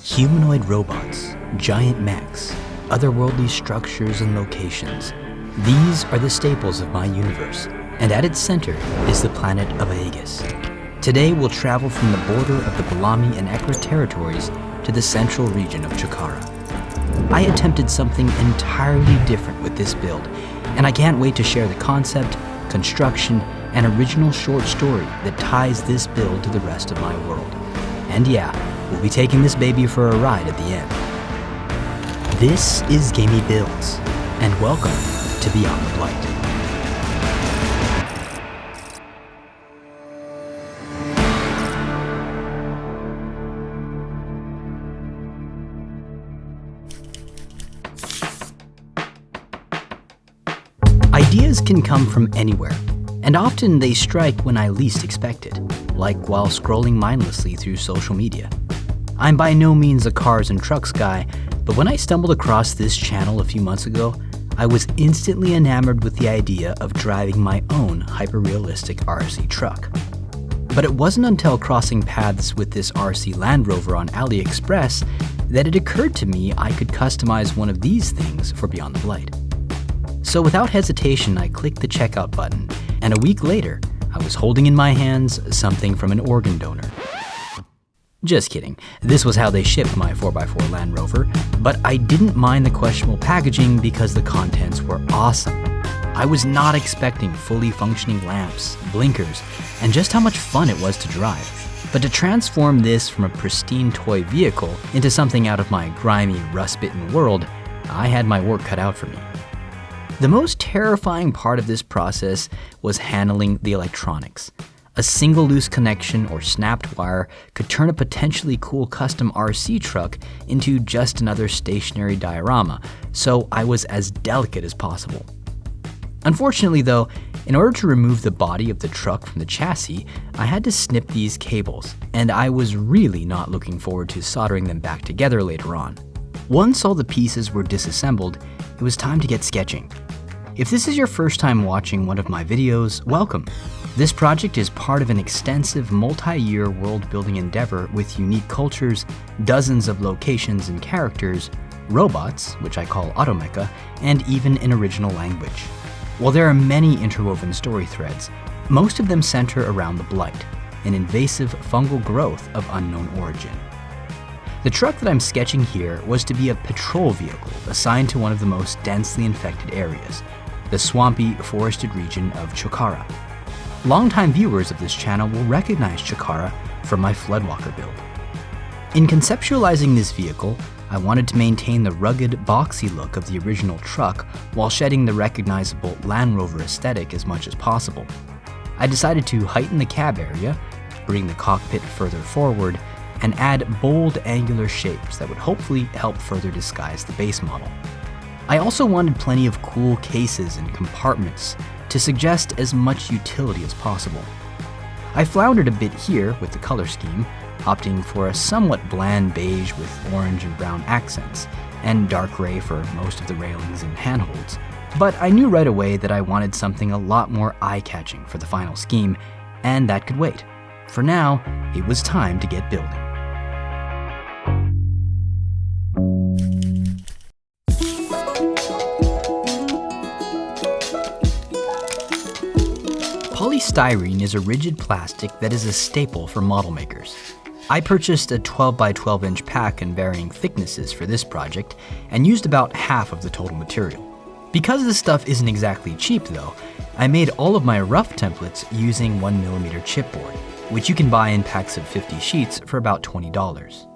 Humanoid robots, giant mechs, otherworldly structures and locations. These are the staples of my universe, and at its center is the planet of Aegis. Today we'll travel from the border of the Balami and Ekra territories to the central region of Chikara. I attempted something entirely different with this build, and I can't wait to share the concept, construction, and original short story that ties this build to the rest of my world. And yeah, we'll be taking this baby for a ride at the end. This is Gamey Builds, and welcome to Beyond the Blight. Ideas can come from anywhere, and often they strike when I least expect it, like while scrolling mindlessly through social media. I'm by no means a cars and trucks guy, but when I stumbled across this channel a few months ago, I was instantly enamored with the idea of driving my own hyper-realistic RC truck. But it wasn't until crossing paths with this RC Land Rover on AliExpress that it occurred to me I could customize one of these things for Beyond the Blight. So without hesitation, I clicked the checkout button, and a week later, I was holding in my hands something from an organ donor. Just kidding, this was how they shipped my 4x4 Land Rover, but I didn't mind the questionable packaging because the contents were awesome. I was not expecting fully functioning lamps, blinkers, and just how much fun it was to drive. But to transform this from a pristine toy vehicle into something out of my grimy, rust-bitten world, I had my work cut out for me. The most terrifying part of this process was handling the electronics. A single loose connection or snapped wire could turn a potentially cool custom RC truck into just another stationary diorama, so I was as delicate as possible. Unfortunately though, in order to remove the body of the truck from the chassis, I had to snip these cables, and I was really not looking forward to soldering them back together later on. Once all the pieces were disassembled, it was time to get sketching. If this is your first time watching one of my videos, welcome. This project is part of an extensive multi-year world-building endeavor with unique cultures, dozens of locations and characters, robots, which I call automecha, and even an original language. While there are many interwoven story threads, most of them center around the Blight, an invasive fungal growth of unknown origin. The truck that I'm sketching here was to be a patrol vehicle assigned to one of the most densely infected areas, the swampy, forested region of Chikara. Longtime viewers of this channel will recognize Chikara from my Floodwalker build. In conceptualizing this vehicle, I wanted to maintain the rugged, boxy look of the original truck while shedding the recognizable Land Rover aesthetic as much as possible. I decided to heighten the cab area, bring the cockpit further forward, and add bold angular shapes that would hopefully help further disguise the base model. I also wanted plenty of cool cases and compartments to suggest as much utility as possible. I floundered a bit here with the color scheme, opting for a somewhat bland beige with orange and brown accents, and dark gray for most of the railings and handholds. But I knew right away that I wanted something a lot more eye-catching for the final scheme, and that could wait. For now, it was time to get building. Polystyrene is a rigid plastic that is a staple for model makers. I purchased a 12 by 12 inch pack in varying thicknesses for this project and used about half of the total material. Because this stuff isn't exactly cheap though, I made all of my rough templates using 1mm chipboard, which you can buy in packs of 50 sheets for about $20.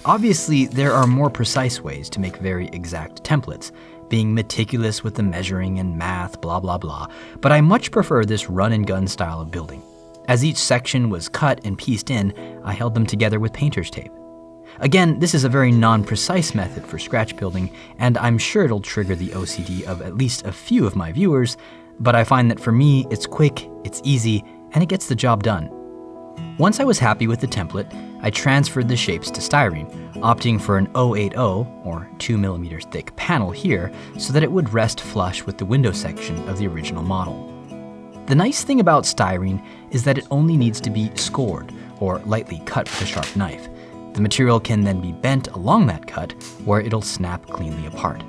Obviously, there are more precise ways to make very exact templates, being meticulous with the measuring and math, blah blah blah, but I much prefer this run-and-gun style of building. As each section was cut and pieced in, I held them together with painter's tape. Again, this is a very non-precise method for scratch building, and I'm sure it'll trigger the OCD of at least a few of my viewers, but I find that for me, it's quick, it's easy, and it gets the job done. Once I was happy with the template, I transferred the shapes to styrene, opting for an 080 or 2mm thick panel here so that it would rest flush with the window section of the original model. The nice thing about styrene is that it only needs to be scored or lightly cut with a sharp knife. The material can then be bent along that cut, where it'll snap cleanly apart.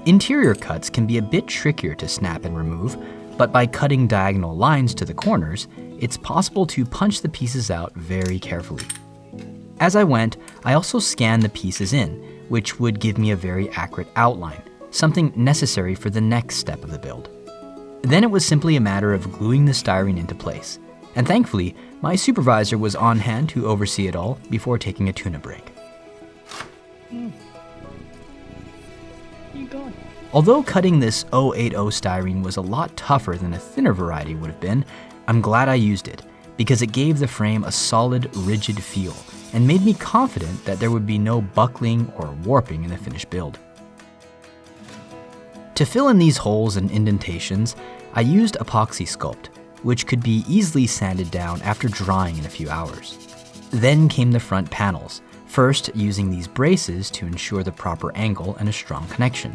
Interior cuts can be a bit trickier to snap and remove, but by cutting diagonal lines to the corners, it's possible to punch the pieces out very carefully. As I went, I also scanned the pieces in, which would give me a very accurate outline, something necessary for the next step of the build. Then it was simply a matter of gluing the styrene into place, and thankfully, my supervisor was on hand to oversee it all before taking a tuna break. Where are you going? Although cutting this 080 styrene was a lot tougher than a thinner variety would have been, I'm glad I used it, because it gave the frame a solid, rigid feel, and made me confident that there would be no buckling or warping in the finished build. To fill in these holes and indentations, I used epoxy sculpt, which could be easily sanded down after drying in a few hours. Then came the front panels, first using these braces to ensure the proper angle and a strong connection.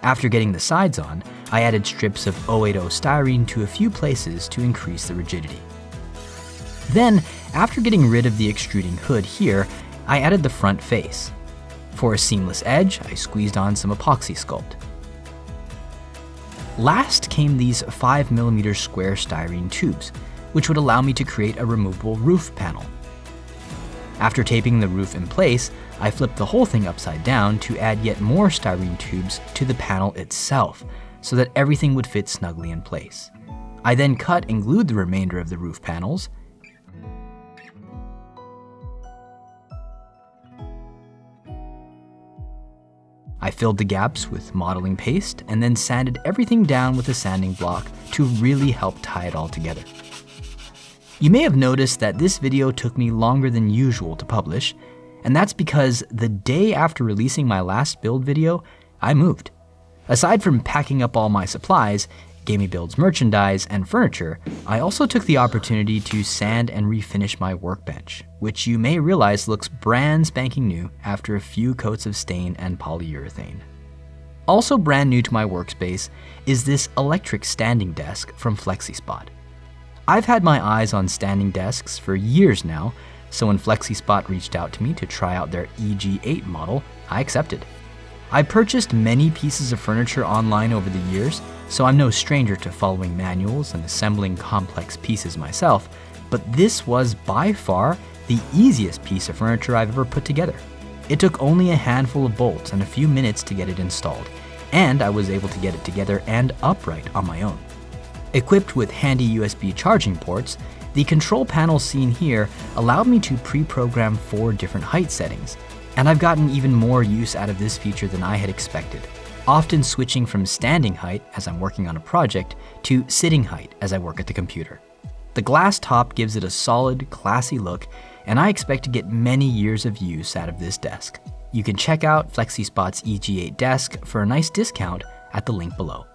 After getting the sides on, I added strips of 080 styrene to a few places to increase the rigidity. Then, after getting rid of the extruding hood here, I added the front face. For a seamless edge, I squeezed on some epoxy sculpt. Last came these 5mm square styrene tubes, which would allow me to create a removable roof panel. After taping the roof in place, I flipped the whole thing upside down to add yet more styrene tubes to the panel itself, so that everything would fit snugly in place. I then cut and glued the remainder of the roof panels. I filled the gaps with modeling paste and then sanded everything down with a sanding block to really help tie it all together. You may have noticed that this video took me longer than usual to publish, and that's because the day after releasing my last build video, I moved. Aside from packing up all my supplies, Gamey Builds merchandise, and furniture, I also took the opportunity to sand and refinish my workbench, which you may realize looks brand spanking new after a few coats of stain and polyurethane. Also brand new to my workspace is this electric standing desk from FlexiSpot. I've had my eyes on standing desks for years now, so when FlexiSpot reached out to me to try out their EG8 model, I accepted. I purchased many pieces of furniture online over the years, so I'm no stranger to following manuals and assembling complex pieces myself, but this was by far the easiest piece of furniture I've ever put together. It took only a handful of bolts and a few minutes to get it installed, and I was able to get it together and upright on my own. Equipped with handy USB charging ports, the control panel seen here allowed me to pre-program 4 different height settings, and I've gotten even more use out of this feature than I had expected, often switching from standing height as I'm working on a project to sitting height as I work at the computer. The glass top gives it a solid, classy look, and I expect to get many years of use out of this desk. You can check out FlexiSpot's EG8 desk for a nice discount at the link below.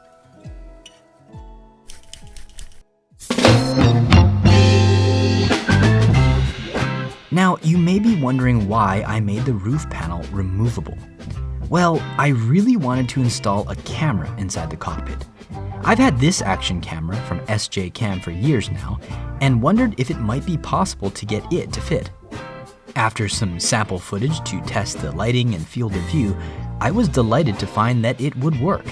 Now, you may be wondering why I made the roof panel removable. Well, I really wanted to install a camera inside the cockpit. I've had this action camera from SJ Cam for years now, and wondered if it might be possible to get it to fit. After some sample footage to test the lighting and field of view, I was delighted to find that it would work.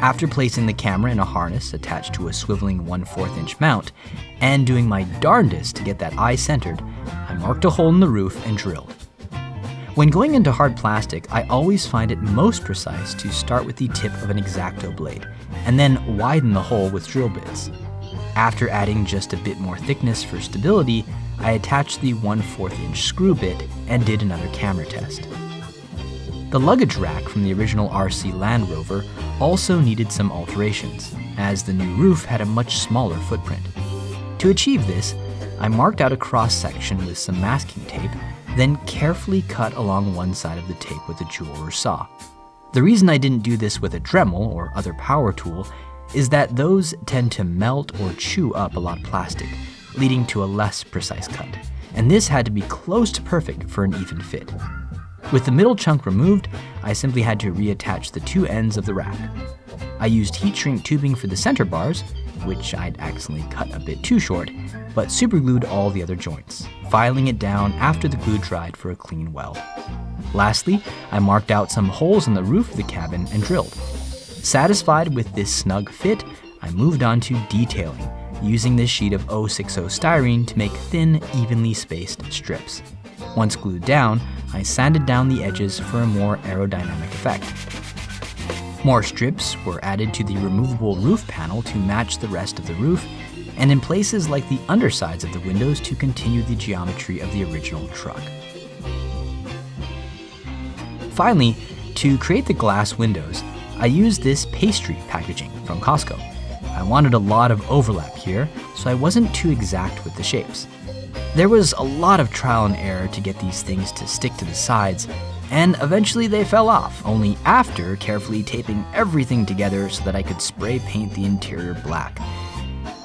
After placing the camera in a harness attached to a swiveling 1/4 inch mount, and doing my darndest to get that eye centered, I marked a hole in the roof and drilled. When going into hard plastic, I always find it most precise to start with the tip of an X-Acto blade, and then widen the hole with drill bits. After adding just a bit more thickness for stability, I attached the 1/4 inch screw bit and did another camera test. The luggage rack from the original RC Land Rover also needed some alterations, as the new roof had a much smaller footprint. To achieve this, I marked out a cross-section with some masking tape, then carefully cut along one side of the tape with a jeweler's saw. The reason I didn't do this with a Dremel or other power tool is that those tend to melt or chew up a lot of plastic, leading to a less precise cut, and this had to be close to perfect for an even fit. With the middle chunk removed, I simply had to reattach the 2 ends of the rack. I used heat shrink tubing for the center bars, which I'd accidentally cut a bit too short, but superglued all the other joints, filing it down after the glue dried for a clean weld. Lastly, I marked out some holes in the roof of the cabin and drilled. Satisfied with this snug fit, I moved on to detailing, using this sheet of 060 styrene to make thin, evenly spaced strips. Once glued down, I sanded down the edges for a more aerodynamic effect. More strips were added to the removable roof panel to match the rest of the roof, and in places like the undersides of the windows to continue the geometry of the original truck. Finally, to create the glass windows, I used this pastry packaging from Costco. I wanted a lot of overlap here, so I wasn't too exact with the shapes. There was a lot of trial and error to get these things to stick to the sides, and eventually they fell off, only after carefully taping everything together so that I could spray paint the interior black.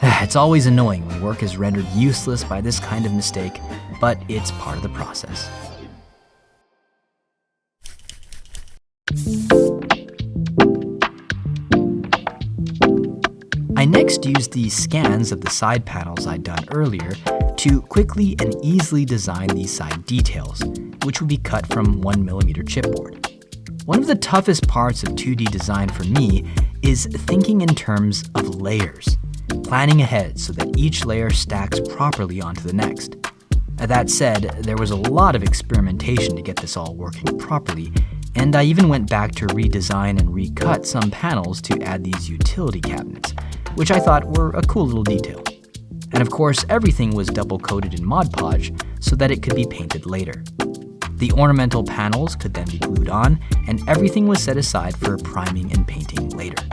It's always annoying when work is rendered useless by this kind of mistake, but it's part of the process. I next used the scans of the side panels I'd done earlier to quickly and easily design these side details, which would be cut from 1mm chipboard. One of the toughest parts of 2D design for me is thinking in terms of layers, planning ahead so that each layer stacks properly onto the next. That said, there was a lot of experimentation to get this all working properly, and I even went back to redesign and recut some panels to add these utility cabinets, which I thought were a cool little detail. And of course, everything was double coated in Mod Podge so that it could be painted later. The ornamental panels could then be glued on, and everything was set aside for priming and painting later.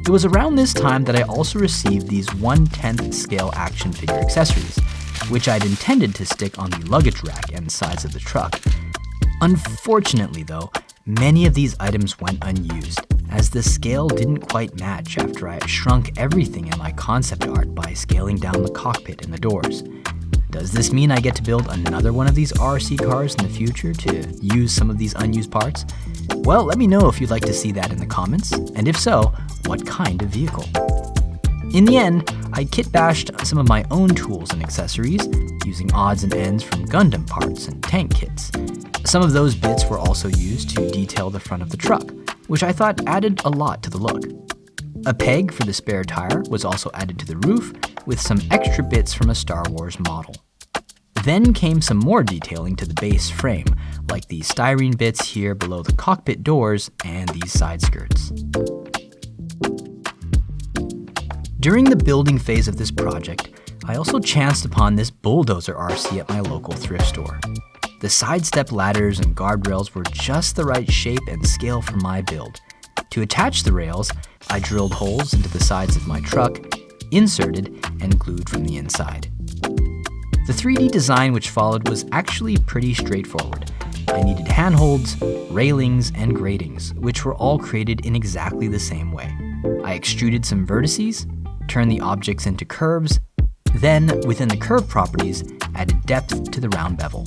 It was around this time that I also received these 1/10th scale action figure accessories, which I'd intended to stick on the luggage rack and sides of the truck. Unfortunately though, many of these items went unused, as the scale didn't quite match after I had shrunk everything in my concept art by scaling down the cockpit and the doors. Does this mean I get to build another one of these RC cars in the future to use some of these unused parts? Well, let me know if you'd like to see that in the comments, and if so, what kind of vehicle? In the end, I kit bashed some of my own tools and accessories, using odds and ends from Gundam parts and tank kits. Some of those bits were also used to detail the front of the truck, which I thought added a lot to the look. A peg for the spare tire was also added to the roof, with some extra bits from a Star Wars model. Then came some more detailing to the base frame, like the styrene bits here below the cockpit doors and these side skirts. During the building phase of this project, I also chanced upon this bulldozer RC at my local thrift store. The side step ladders and guardrails were just the right shape and scale for my build. To attach the rails, I drilled holes into the sides of my truck, inserted, and glued from the inside. The 3D design which followed was actually pretty straightforward. I needed handholds, railings, and gratings, which were all created in exactly the same way. I extruded some vertices, turned the objects into curves, then, within the curve properties, added depth to the round bevel.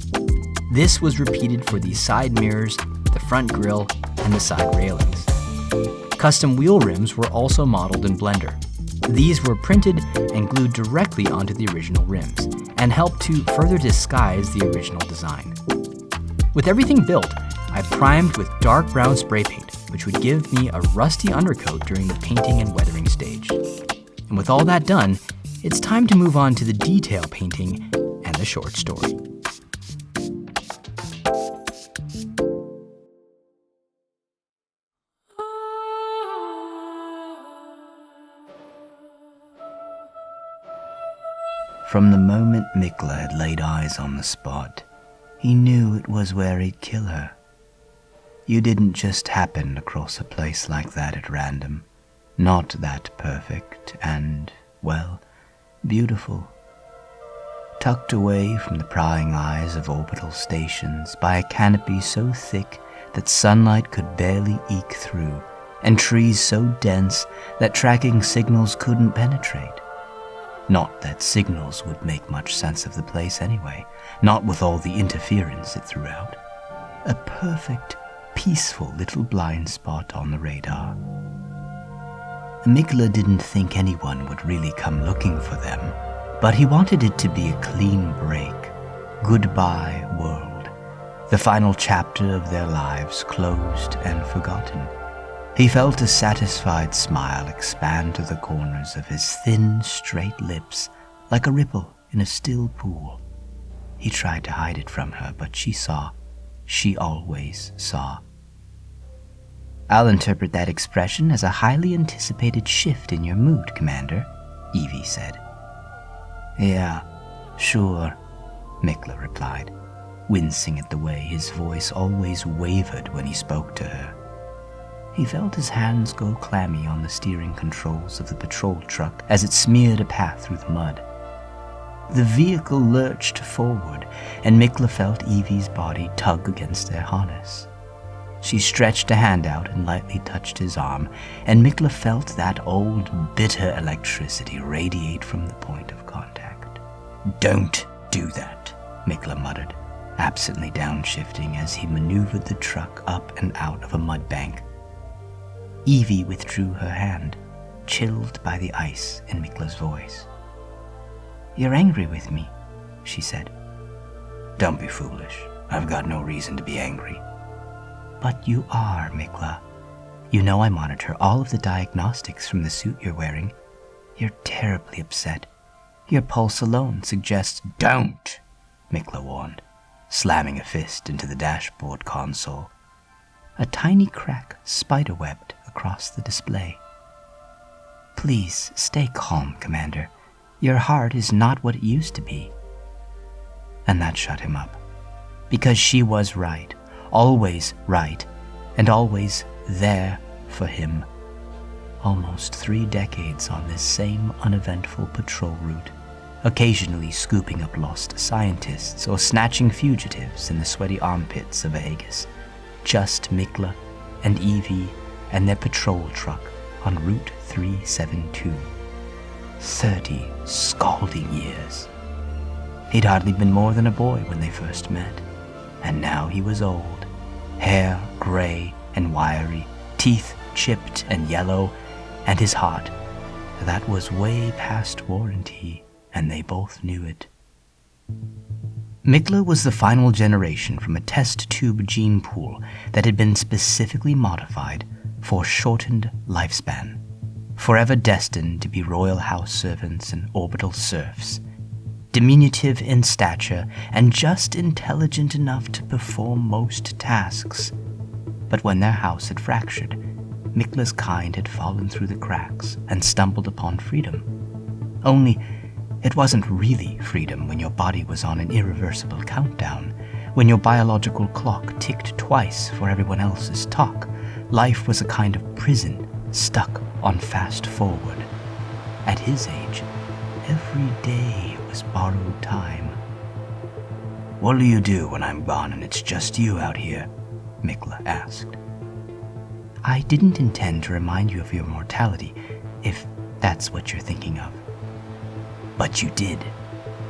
This was repeated for the side mirrors, the front grille, and the side railings. Custom wheel rims were also modeled in Blender. These were printed and glued directly onto the original rims, and helped to further disguise the original design. With everything built, I primed with dark brown spray paint, which would give me a rusty undercoat during the painting and weathering stage. And with all that done, it's time to move on to the detail painting and the short story. From the moment Mikla had laid eyes on the spot, he knew it was where he'd kill her. You didn't just happen across a place like that at random. Not that perfect and, well, beautiful. Tucked away from the prying eyes of orbital stations by a canopy so thick that sunlight could barely eke through, and trees so dense that tracking signals couldn't penetrate. Not that signals would make much sense of the place anyway, not with all the interference it threw out. A perfect, peaceful little blind spot on the radar. Mikla didn't think anyone would really come looking for them, but he wanted it to be a clean break. Goodbye, world. The final chapter of their lives closed and forgotten. He felt a satisfied smile expand to the corners of his thin, straight lips, like a ripple in a still pool. He tried to hide it from her, but she saw. She always saw. "I'll interpret that expression as a highly anticipated shift in your mood, Commander," Evie said. "Yeah, sure," Mikla replied, wincing at the way his voice always wavered when he spoke to her. He felt his hands go clammy on the steering controls of the patrol truck as it smeared a path through the mud. The vehicle lurched forward, and Mikla felt Evie's body tug against their harness. She stretched a hand out and lightly touched his arm, and Mikla felt that old, bitter electricity radiate from the point of contact. "Don't do that," Mikla muttered, absently downshifting as he maneuvered the truck up and out of a mud bank. Evie withdrew her hand, chilled by the ice in Mikla's voice. "You're angry with me," she said. "Don't be foolish. I've got no reason to be angry." "But you are, Mikla. You know I monitor all of the diagnostics from the suit you're wearing. You're terribly upset. Your pulse alone suggests—" "Don't!" Mikla warned, slamming a fist into the dashboard console. A tiny crack spiderwebbed across the display. "Please, stay calm, Commander. Your heart is not what it used to be." And that shut him up. Because she was right, always right, and always there for him. Almost 3 decades on this same uneventful patrol route, occasionally scooping up lost scientists or snatching fugitives in the sweaty armpits of Aegis. Just Mikla and Evie and their patrol truck on Route 372. 30 scalding years. He'd hardly been more than a boy when they first met, and now he was old, hair gray and wiry, teeth chipped and yellow, and his heart, that was way past warranty, and they both knew it. Mikla was the final generation from a test tube gene pool that had been specifically modified for shortened lifespan, forever destined to be royal house servants and orbital serfs, diminutive in stature and just intelligent enough to perform most tasks. But when their house had fractured, Mikla's kind had fallen through the cracks and stumbled upon freedom. Only, it wasn't really freedom when your body was on an irreversible countdown, when your biological clock ticked twice for everyone else's talk. Life was a kind of prison stuck on fast forward. At his age, every day was borrowed time. "What'll you do when I'm gone and it's just you out here?" Mikla asked. "I didn't intend to remind you of your mortality, if that's what you're thinking of." "But you did.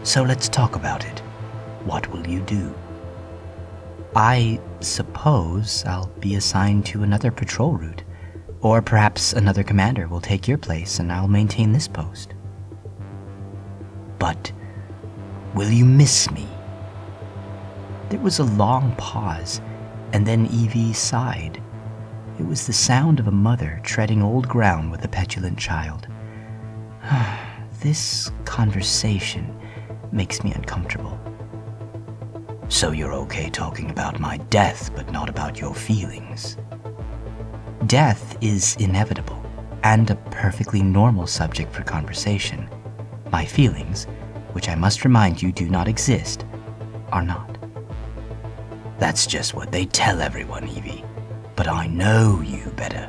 So let's talk about it. What will you do?" "I suppose I'll be assigned to another patrol route, or perhaps another commander will take your place and I'll maintain this post." "But will you miss me?" There was a long pause, and then Evie sighed. It was the sound of a mother treading old ground with a petulant child. "This conversation makes me uncomfortable." "So you're okay talking about my death, but not about your feelings?" "Death is inevitable, and a perfectly normal subject for conversation. My feelings, which I must remind you do not exist, are not." "That's just what they tell everyone, Evie. But I know you better.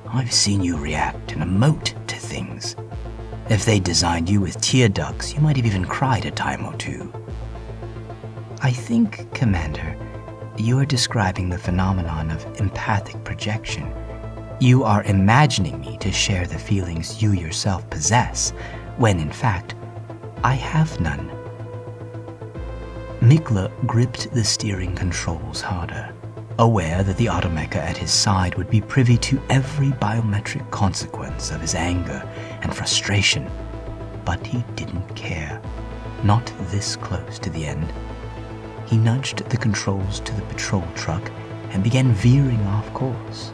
I've seen you react and emote to things. If they designed you with tear ducts, you might have even cried a time or two." "I think, Commander, you are describing the phenomenon of empathic projection. You are imagining me to share the feelings you yourself possess, when in fact, I have none." Mikla gripped the steering controls harder. aware that the automecha at his side would be privy to every biometric consequence of his anger and frustration. But he didn't care, not this close to the end. He nudged the controls to the patrol truck and began veering off course.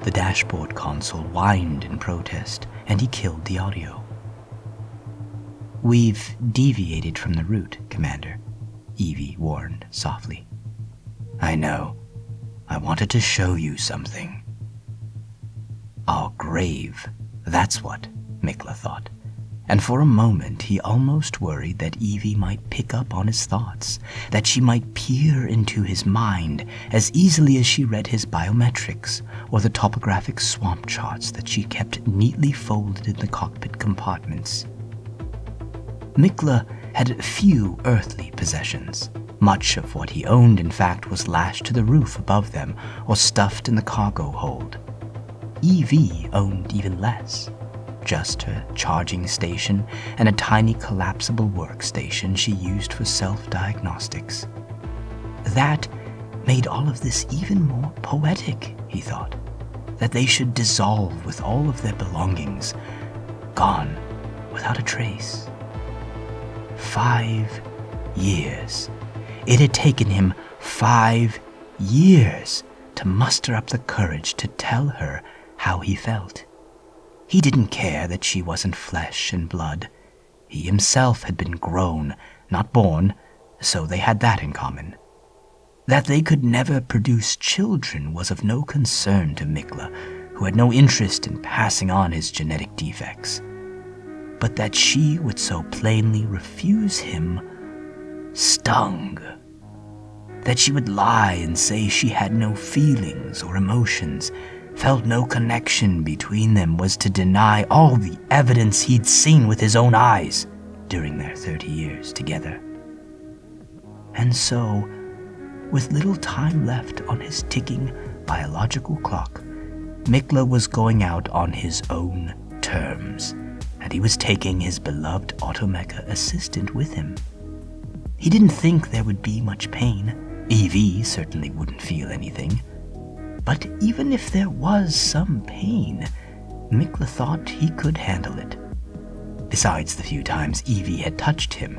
The dashboard console whined in protest, and he killed the audio. "We've deviated from the route, Commander," Evie warned softly. "I know. I wanted to show you something." Our grave, that's what, Mikla thought. And for a moment he almost worried that Evie might pick up on his thoughts, that she might peer into his mind as easily as she read his biometrics or the topographic swamp charts that she kept neatly folded in the cockpit compartments. Mikla had few earthly possessions. Much of what he owned, in fact, was lashed to the roof above them or stuffed in the cargo hold. Evie owned even less. Just her charging station and a tiny collapsible workstation she used for self-diagnostics. That made all of this even more poetic, he thought, that they should dissolve with all of their belongings, gone without a trace. 5 years. It had taken him 5 years to muster up the courage to tell her how he felt. He didn't care that she wasn't flesh and blood. He himself had been grown, not born, so they had that in common. That they could never produce children was of no concern to Mikla, who had no interest in passing on his genetic defects. But that she would so plainly refuse him stung. That she would lie and say she had no feelings or emotions, felt no connection between them, was to deny all the evidence he'd seen with his own eyes during their 30 years together. And so, with little time left on his ticking biological clock, Mikla was going out on his own terms, and he was taking his beloved automecha assistant with him. He didn't think there would be much pain. Evie certainly wouldn't feel anything. But even if there was some pain, Mikla thought he could handle it. Besides the few times Evie had touched him,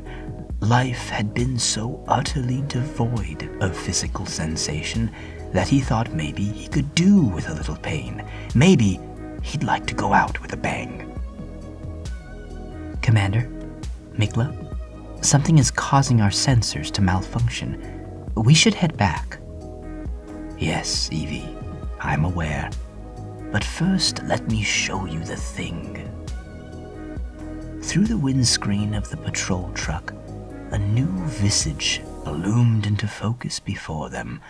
life had been so utterly devoid of physical sensation that he thought maybe he could do with a little pain. Maybe he'd like to go out with a bang. "Commander, Mikla, something is causing our sensors to malfunction. We should head back." "Yes, Evie, I'm aware. But first, let me show you the thing." Through the windscreen of the patrol truck, a new visage loomed into focus before them,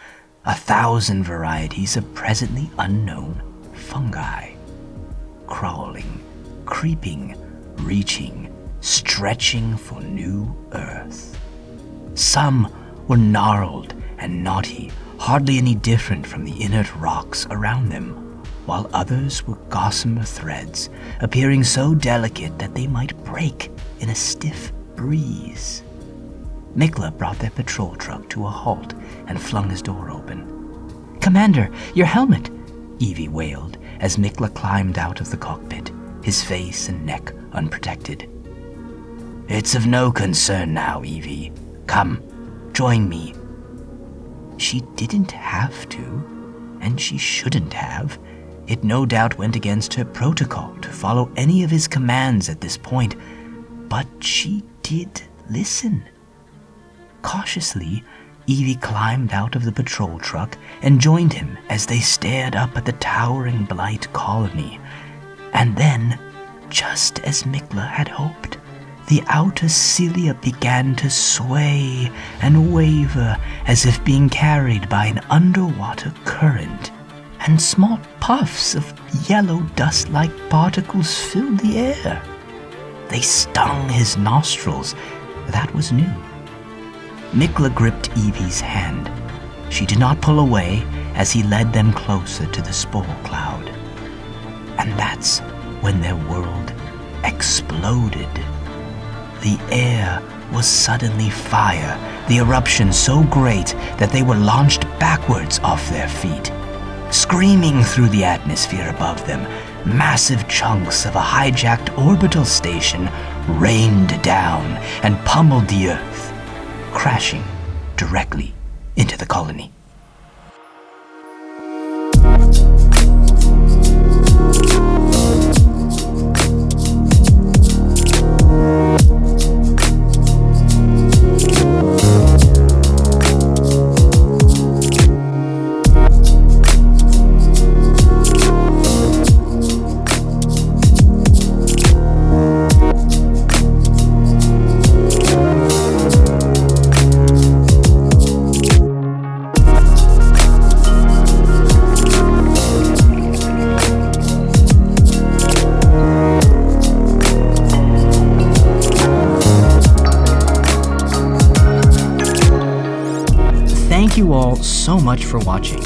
1,000 varieties of presently unknown fungi. Crawling, creeping, reaching, stretching for new Earth. Some were gnarled and knotty, hardly any different from the inert rocks around them, while others were gossamer threads, appearing so delicate that they might break in a stiff breeze. Mikla brought their patrol truck to a halt and flung his door open. "Commander, your helmet!" Evie wailed as Mikla climbed out of the cockpit, his face and neck unprotected. "It's of no concern now, Evie. Come, join me." She didn't have to, and she shouldn't have. It no doubt went against her protocol to follow any of his commands at this point, but she did listen. Cautiously, Evie climbed out of the patrol truck and joined him as they stared up at the towering Blight colony. And then, just as Mikla had hoped, the outer cilia began to sway and waver as if being carried by an underwater current, and small puffs of yellow dust-like particles filled the air. They stung his nostrils. That was new. Mikla gripped Evie's hand. She did not pull away as he led them closer to the spore cloud. And that's when their world exploded. The air was suddenly fire, the eruption so great that they were launched backwards off their feet. Screaming through the atmosphere above them, massive chunks of a hijacked orbital station rained down and pummeled the Earth, crashing directly into the colony. Thank you all so much for watching.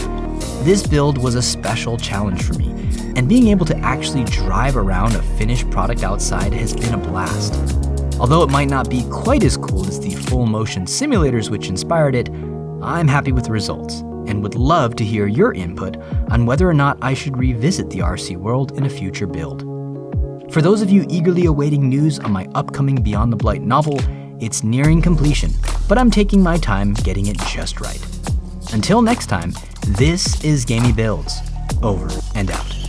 This build was a special challenge for me, and being able to actually drive around a finished product outside has been a blast. Although it might not be quite as cool as the full motion simulators which inspired it, I'm happy with the results and would love to hear your input on whether or not I should revisit the RC world in a future build. For those of you eagerly awaiting news on my upcoming Beyond the Blight novel, it's nearing completion, but I'm taking my time getting it just right. Until next time, this is Gamey Builds, over and out.